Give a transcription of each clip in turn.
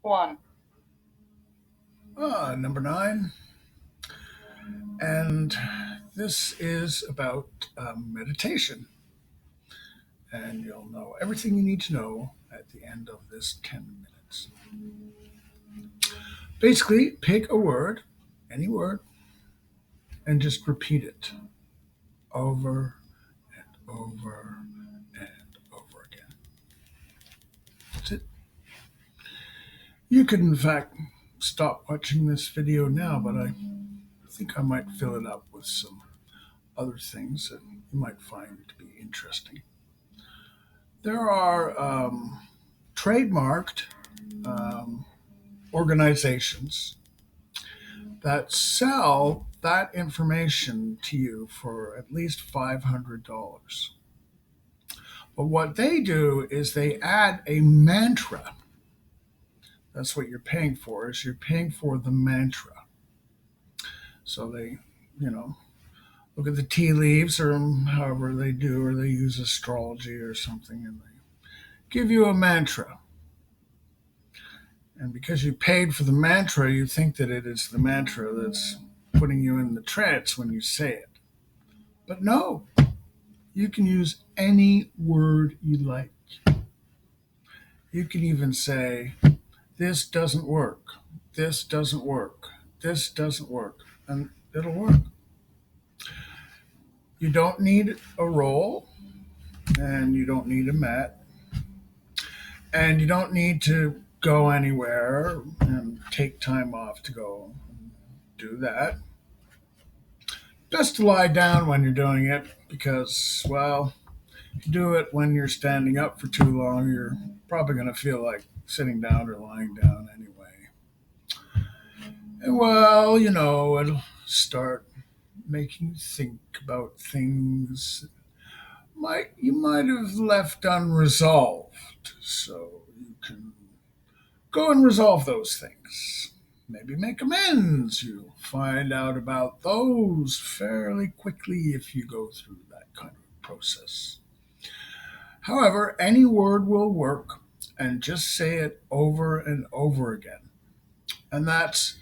One. Number 9. And this is about meditation. And you'll know everything you need to know at the end of this 10 minutes. Basically, pick a word, any word, and just repeat it over and over and over again. That's it. You could, in fact, stop watching this video now, but I think I might fill it up with some other things that you might find to be interesting. There are trademarked um, organizations that sell that information to you for at least $500. But what they do is they add a mantra. That's what you're paying for, is you're paying for the mantra. So they, you know, look at the tea leaves or however they do, or they use astrology or something, and they give you a mantra. And because you paid for the mantra, you think that it is the mantra that's putting you in the trance when you say it. But no, you can use any word you like. You can even say, this doesn't work, this doesn't work, this doesn't work, and it'll work. You don't need a roll, and you don't need a mat, and you don't need to go anywhere and take time off to go do that. Best to lie down when you're doing it because, well, if you do it when you're standing up for too long, you're probably going to feel like sitting down or lying down anyway. And, well, it'll start making you think about things you might have left unresolved. So you can go and resolve those things. Maybe make amends. You'll find out about those fairly quickly if you go through that kind of process. However, any word will work, and just say it over and over again. And that's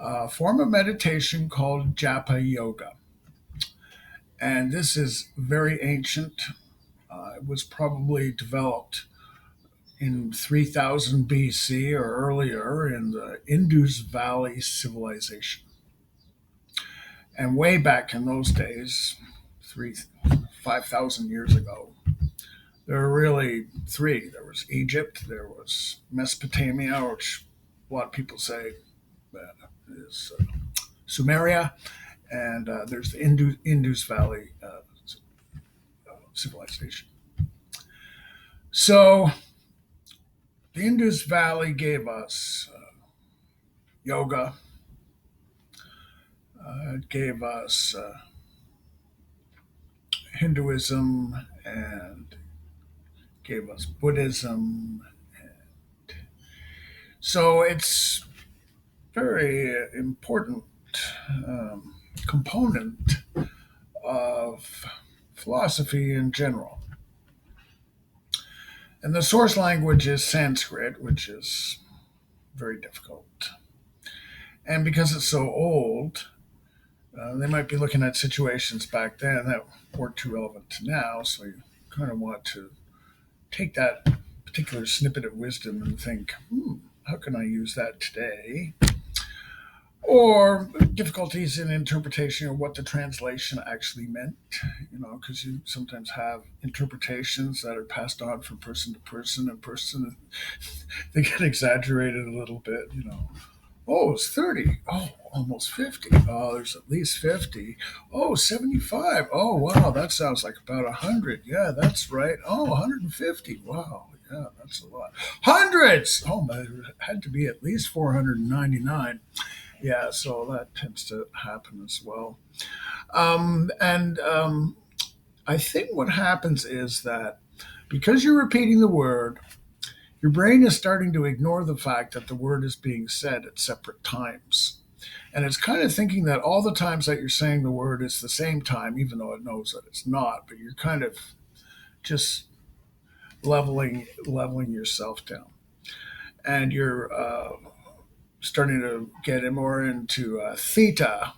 a form of meditation called japa yoga. And this is very ancient. It was probably developed in 3000 BC or earlier in the Indus Valley civilization. And way back in those days, 5,000 years ago, there were really three. There was Egypt, there was Mesopotamia, which a lot of people say is Sumeria, and there's the Indus Valley civilization. So the Indus Valley gave us yoga, it gave us Hinduism, and gave us Buddhism. So it's very important component of philosophy in general. And the source language is Sanskrit, which is very difficult. And because it's so old, they might be looking at situations back then that weren't too relevant to now. So you kind of want to take that particular snippet of wisdom and think, how can I use that today? Or difficulties in interpretation of what the translation actually meant, because you sometimes have interpretations that are passed on from person to person, and person they get exaggerated a little bit. Oh, it's 30. Oh, almost 50. Oh, there's at least 50. Oh, 75. Oh, wow, that sounds like about 100. Yeah, that's right. Oh, 150. Wow, yeah, that's a lot. Hundreds. Oh, there had to be at least 499. Yeah, so that tends to happen as well. And I think what happens is that because you're repeating the word, your brain is starting to ignore the fact that the word is being said at separate times. And it's kind of thinking that all the times that you're saying the word is the same time, even though it knows that it's not, but you're kind of just leveling yourself down. and you're starting to get more into theta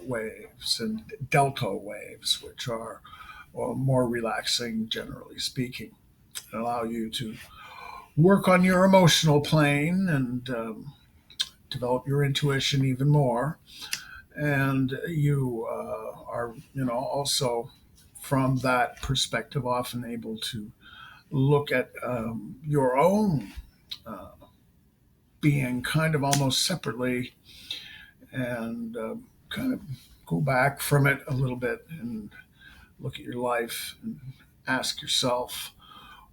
waves and delta waves, which are more relaxing, generally speaking, and allow you to work on your emotional plane and develop your intuition even more. And you are, also from that perspective, often able to look at your own being kind of almost separately and kind of go back from it a little bit and look at your life and ask yourself,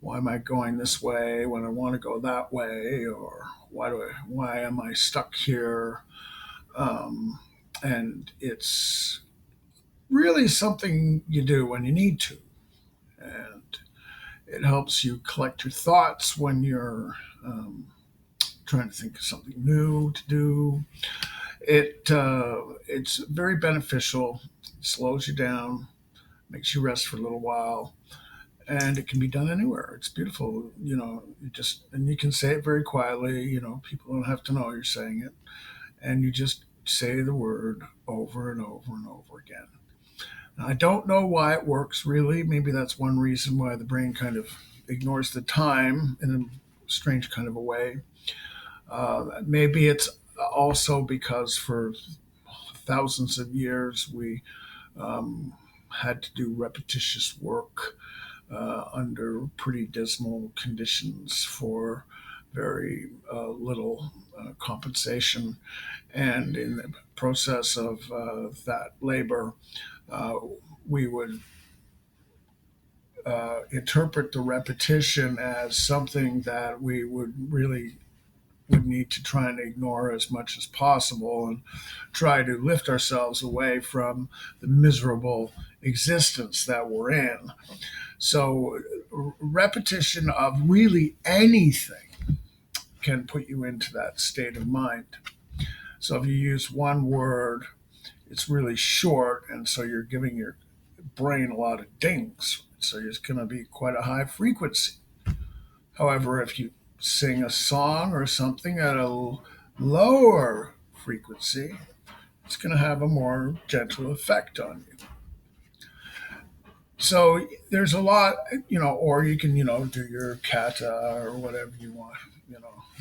why am I going this way when I want to go that way, or why am I stuck here? Um, and it's really something you do when you need to, and it helps you collect your thoughts when you're trying to think of something new to do. It's very beneficial. It slows you down, makes you rest for a little while, and it can be done anywhere. It's beautiful. You just and you can say it very quietly. People don't have to know you're saying it, and you just say the word over and over and over again. Now, I don't know why it works really. Maybe that's one reason why the brain kind of ignores the time in a strange kind of a way. Maybe it's also because for thousands of years we um, had to do repetitious work under pretty dismal conditions for very little compensation. And in the process of that labor, uh, we would interpret the repetition as something that we would need to try and ignore as much as possible and try to lift ourselves away from the miserable existence that we're in. So, repetition of really anything can put you into that state of mind. So, if you use one word, it's really short, and so you're giving your brain a lot of dings. So, it's going to be quite a high frequency. However, if you sing a song or something at a lower frequency, it's going to have a more gentle effect on you. So there's a lot, or you can, do your kata or whatever you want,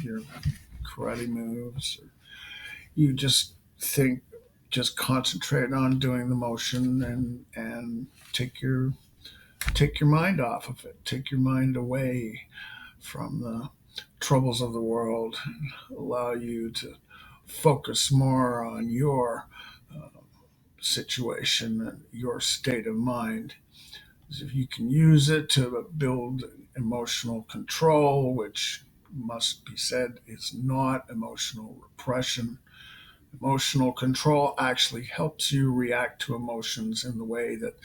your karate moves. Or you just think, just concentrate on doing the motion and take your mind off of it. Take your mind away from the troubles of the world. Allow you to focus more on your situation and your state of mind. If you can use it to build emotional control, which must be said is not emotional repression. Emotional control actually helps you react to emotions in the way that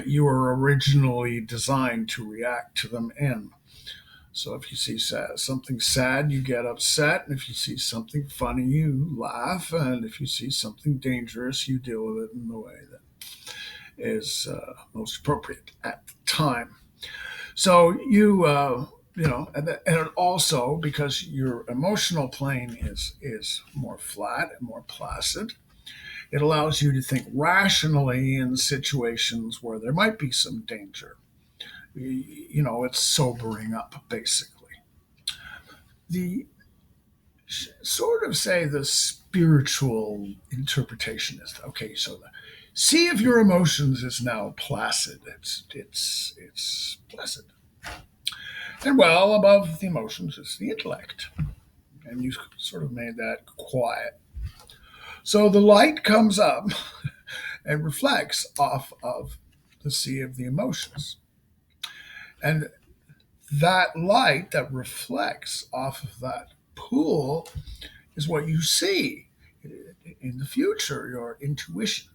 you were originally designed to react to them in. So if you see something sad, you get upset. And if you see something funny, you laugh. And if you see something dangerous, you deal with it in the way that is most appropriate at the time. So and also because your emotional plane is more flat and more placid, it allows you to think rationally in situations where there might be some danger. It's sobering up basically. The sort of say the spiritual interpretation is okay. So the sea of your emotions is now placid. It's placid. And well above the emotions is the intellect. And you sort of made that quiet. So the light comes up and reflects off of the sea of the emotions. And that light that reflects off of that pool is what you see in the future, your intuition.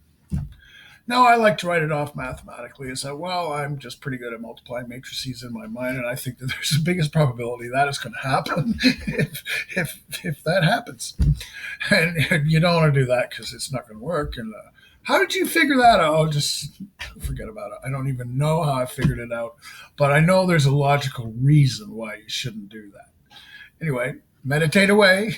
Now, I like to write it off mathematically as that, well, I'm just pretty good at multiplying matrices in my mind, and I think that there's the biggest probability that is going to happen if that happens. And you don't want to do that because it's not going to work. And how did you figure that out? Oh, just forget about it. I don't even know how I figured it out, but I know there's a logical reason why you shouldn't do that. Anyway, meditate away.